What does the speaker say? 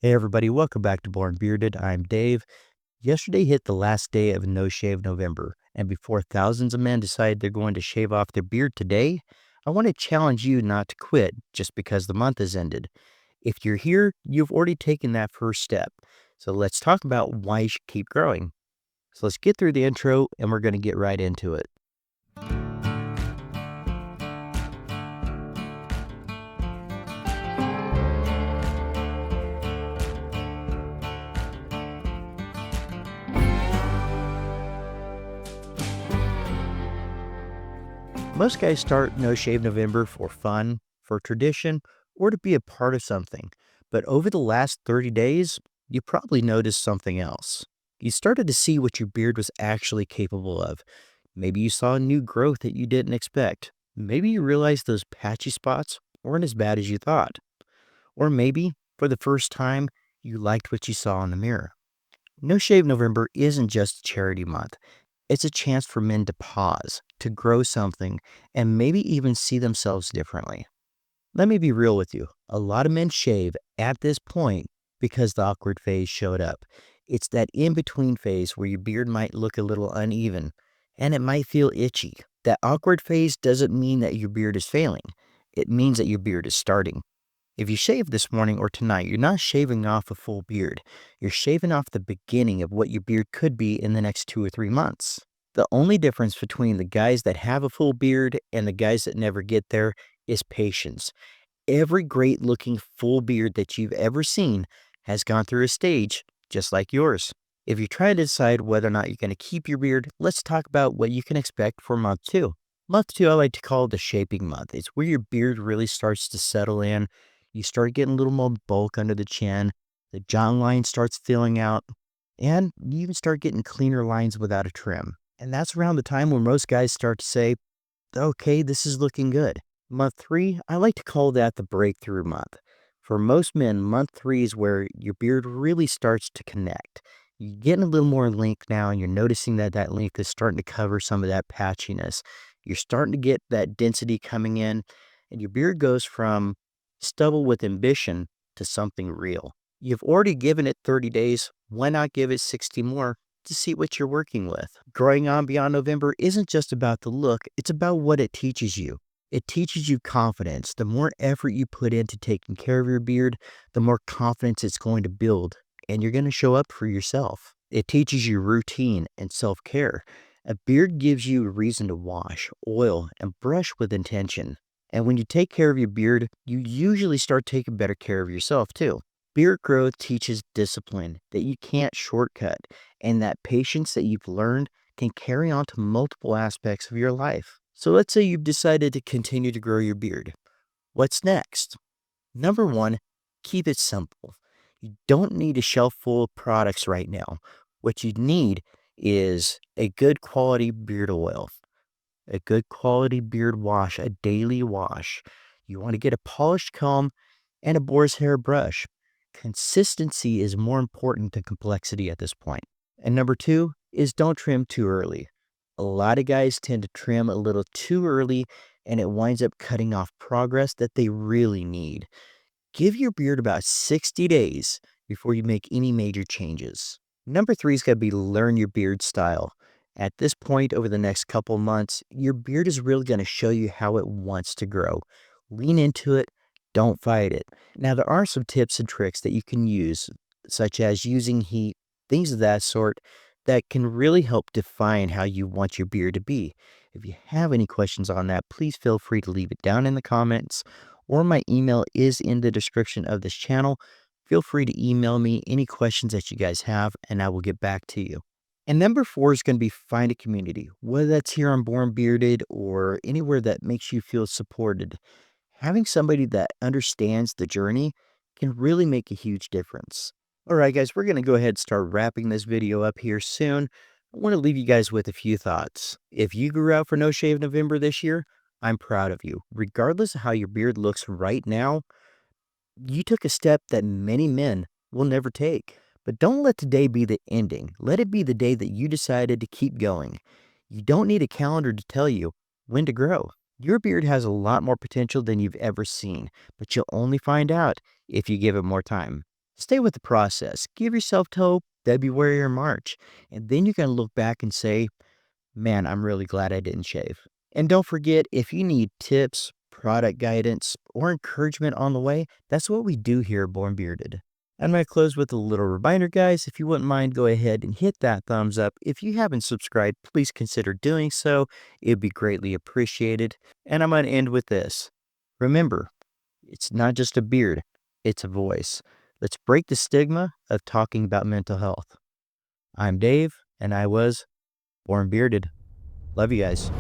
Hey everybody, welcome back to Born Bearded. I'm Dave. Yesterday hit the last day of No Shave November, and before thousands of men decide they're going to shave off their beard today, I want to challenge you not to quit just because the month has ended. If you're here, you've already taken that first step. So let's talk about why you should keep growing. So let's get through the intro and we're going to get right into it. Most guys start No Shave November for fun, for tradition, or to be a part of something. But over the last 30 days, you probably noticed something else. You started to see what your beard was actually capable of. Maybe you saw new growth that you didn't expect. Maybe you realized those patchy spots weren't as bad as you thought. Or maybe, for the first time, you liked what you saw in the mirror. No Shave November isn't just a charity month. It's a chance for men to pause, to grow something, and maybe even see themselves differently. Let me be real with you. A lot of men shave at this point because the awkward phase showed up. It's that in between phase where your beard might look a little uneven and it might feel itchy. That awkward phase doesn't mean that your beard is failing, it means that your beard is starting. If you shave this morning or tonight, you're not shaving off a full beard. You're shaving off the beginning of what your beard could be in the next 2 or 3 months. The only difference between the guys that have a full beard and the guys that never get there is patience. Every great looking full beard that you've ever seen has gone through a stage just like yours. If you're trying to decide whether or not you're going to keep your beard, let's talk about what you can expect for month two. Month two, I like to call the shaping month. It's where your beard really starts to settle in. You start getting a little more bulk under the chin. The jawline starts filling out, and you even start getting cleaner lines without a trim. And that's around the time when most guys start to say, okay, this is looking good. Month three, I like to call that the breakthrough month. For most men, month three is where your beard really starts to connect. You're getting a little more length now, and you're noticing that that length is starting to cover some of that patchiness. You're starting to get that density coming in, and your beard goes from stubble with ambition to something real. You've already given it 30 days. Why not give it 60 more to see what you're working with? Growing on beyond November isn't just about the look, it's about what it teaches you. It teaches you confidence. The more effort you put into taking care of your beard, the more confidence it's going to build, and you're going to show up for yourself. It teaches you routine and self care. A beard gives you a reason to wash, oil, and brush with intention. And when you take care of your beard, you usually start taking better care of yourself too. Beard growth teaches discipline that you can't shortcut, and that patience that you've learned can carry on to multiple aspects of your life. So let's say you've decided to continue to grow your beard. What's next? Number one, keep it simple. You don't need a shelf full of products right now. What you need is a good quality beard oil, a good quality beard wash, a daily wash. You want to get a polished comb and a boar's hair brush. Consistency is more important than complexity at this point. And number two is don't trim too early. A lot of guys tend to trim a little too early and it winds up cutting off progress that they really need. Give your beard about 60 days before you make any major changes. Number three is going to be learn your beard style. At this point, over the next couple months, your beard is really going to show you how it wants to grow. Lean into it, don't fight it. Now, there are some tips and tricks that you can use, such as using heat, things of that sort, that can really help define how you want your beard to be. If you have any questions on that, please feel free to leave it down in the comments, or my email is in the description of this channel. Feel free to email me any questions that you guys have, and I will get back to you. And number four is going to be find a community, whether that's here on Born Bearded or anywhere that makes you feel supported. Having somebody that understands the journey can really make a huge difference. All right, guys, we're going to go ahead and start wrapping this video up here soon. I want to leave you guys with a few thoughts. If you grew out for No Shave November this year, I'm proud of you. Regardless of how your beard looks right now, you took a step that many men will never take. But don't let today be the ending. Let it be the day that you decided to keep going. You don't need a calendar to tell you when to grow. Your beard has a lot more potential than you've ever seen, but you'll only find out if you give it more time. Stay with the process. Give yourself till February or March, and then you can look back and say, man, I'm really glad I didn't shave. And don't forget, if you need tips, product guidance, or encouragement on the way, that's what we do here at Born Bearded. I'm going to close with a little reminder, guys. If you wouldn't mind, go ahead and hit that thumbs up. If you haven't subscribed, please consider doing so. It'd be greatly appreciated. And I'm going to end with this. Remember, it's not just a beard, it's a voice. Let's break the stigma of talking about mental health. I'm Dave, and I was Born Bearded. Love you guys.